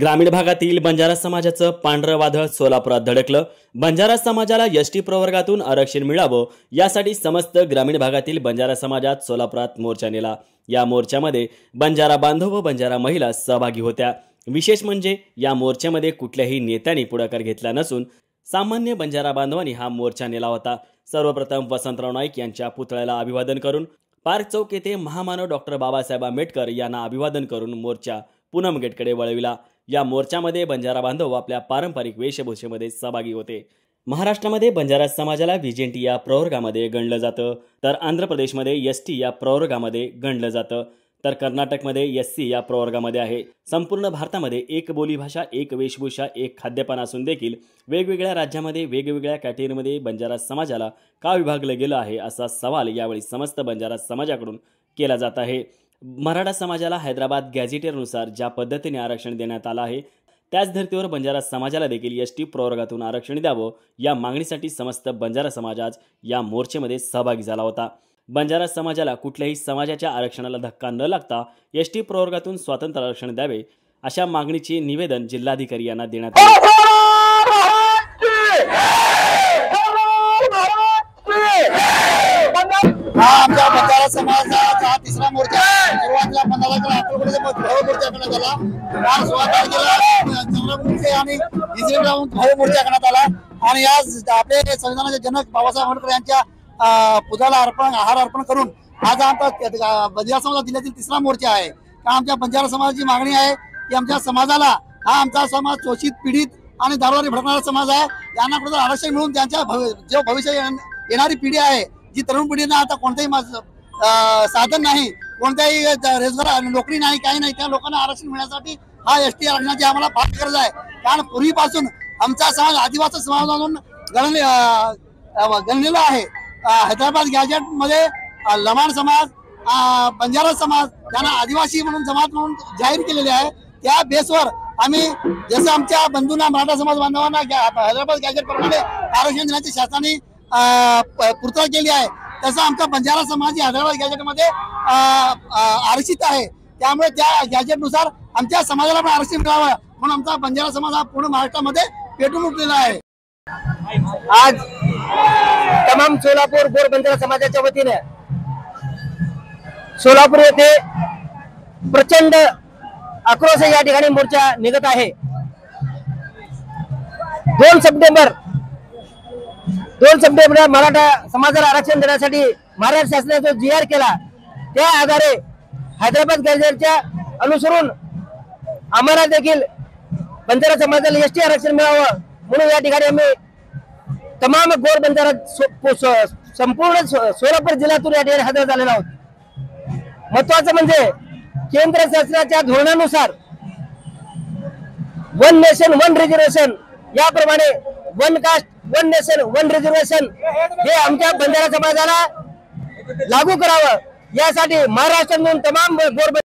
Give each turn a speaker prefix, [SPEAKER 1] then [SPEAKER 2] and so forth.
[SPEAKER 1] ग्रामीण भागातील बंजारा समाजाचं पांढरं वादळ सोलापुरात धडकलं। बंजारा समाजाला एसटी प्रवर्गातून आरक्षण मिळावं यासाठी समस्त ग्रामीण भागातील बंजारा समाजात सोलापुरात मोर्चा नेला। या मोर्चामध्ये बंजारा बांधव व बंजारा महिला सहभागी होत्या। विशेष म्हणजे या मोर्चामध्ये कुठल्याही नेत्यांनी पुढाकार घेतला नसून सामान्य बंजारा बांधवांनी हा मोर्चा नेला होता। सर्वप्रथम वसंतराव नाईक यांच्या पुतळ्याला अभिवादन करून पार्क चौक येथे महामानव डॉक्टर बाबासाहेब आंबेडकर यांना अभिवादन करून मोर्चा पूनम गेटकडे वळविला। या मोर्चामध्ये बंजारा बांधव आपल्या पारंपरिक वेशभूषेमध्ये सहभागी होते। महाराष्ट्रामध्ये बंजारा समाजाला व्हीजेंटी या प्रवर्गामध्ये गणलं जातं, तर आंध्र प्रदेशमध्ये एसटी या प्रवर्गामध्ये गणलं जातं, तर कर्नाटकमध्ये एससी या प्रवर्गामध्ये आहे। संपूर्ण भारतामध्ये एक बोलीभाषा, एक वेशभूषा, एक खाद्यपान असून देखील वेगवेगळ्या राज्यामध्ये वेगवेगळ्या कॅटेगरीमध्ये बंजारा समाजाला का विभागलं गेलं आहे असा सवाल यावेळी समस्त बंजारा समाजाकडून केला जात आहे। मराठा समाजाला हैदराबाद गॅझेटियरनुसार ज्या पद्धतीने आरक्षण देण्यात आलं आहे त्याच धर्तीवर बंजारा समाजाला देखील एसटी प्रवर्गातून आरक्षण द्यावं या मागणीसाठी समस्त बंजारा समाज आज या मोर्चेमध्ये सहभागी झाला होता। बंजारा समाजाला कुठल्याही समाजाच्या आरक्षणाला धक्का न लागता एसटी प्रवर्गातून स्वतंत्र आरक्षण द्यावे अशा मागणीचे निवेदन जिल्हाधिकारी यांना देण्यात आले।
[SPEAKER 2] आमच्या बंजारा समाजाचा तिसरा मोर्चा सुरुवातीला 15 मोर्चा करण्यात आला। आज 16 तारखेला चंद्रपूरचे आणि इस्रेलहून मोर्चा करण्यात आला आणि आज आपले संविधानाचे जनक बाबासाहेब आंबेडकर यांच्या पुतळ्याला आहार अर्पण करून आज आमचा बंजारा समाज जिल्ह्यातील तिसरा मोर्चा आहे। आमच्या बंजारा समाजाची मागणी आहे की आमच्या समाजाला हा आमचा समाज शोषित पीडित आणि दारूने भडकणारा समाज आहे। यांना कुठे आरक्षण मिळून त्यांच्या जे भविष्य येणारी पिढी आहे जी तरुण पिढीना आता कोणतेही साधन नाही, कोणत्याही रोजगार नोकरी नाही, काही नाही, त्या लोकांना आरक्षण मिळण्यासाठी हा एसटी आरक्षणाची आम्हाला फार गरज आहे। कारण पूर्वीपासून आमचा समाज आदिवासी समाजातून गणलेला आहे। हैदराबाद गॅजेट मध्ये लमाण समाज, बंजारा समाज त्यांना आदिवासी म्हणून जमात म्हणून जाहीर केलेले आहे। त्या बेसवर आम्ही जसं आमच्या बंधूंना मराठा समाज बांधवांना हैदराबाद गॅजेट प्रमाणे आरक्षण देण्याची शासनाने पूर्तता केली आहे, तसं आमचा बंजारा समाज हैदराबाद गॅजेटमध्ये आरक्षित आहे। त्यामुळे त्या गॅजेटनुसार आमच्या समाजाला पण आरक्षण मिळावं म्हणून आमचा बंजारा समाज हा पूर्ण महाराष्ट्रामध्ये पेटून उठलेला आहे।
[SPEAKER 3] आज तमाम सोलापूर गोर बंजारा समाजाच्या वतीने सोलापूर येथे प्रचंड आक्रोश या ठिकाणी मोर्चा निघत आहे। 2 सप्टेंबर मराठा समाजाला आरक्षण देण्यासाठी महाराष्ट्र शासनाने जो जी.आर. केला त्या आधारे हैदराबाद गॅजेटच्या अनुसरून आम्हाला देखील बंजारा समाजाला एसटी आरक्षण मिळावं म्हणून या ठिकाणी आम्ही तमाम गोर बंजारा संपूर्ण सोलापूर जिल्ह्यातून या ठिकाणी हजर झालेलो आहोत। महत्वाचं म्हणजे केंद्र शासनाच्या धोरणानुसार 1 नेशन 1 रिझर्वेशन याप्रमाणे 1 कास्ट 1 नेशन 1 रिझर्वेशन हे आमच्या बंजारा समाजाला लागू करावं यासाठी महाराष्ट्रातून तमाम गोर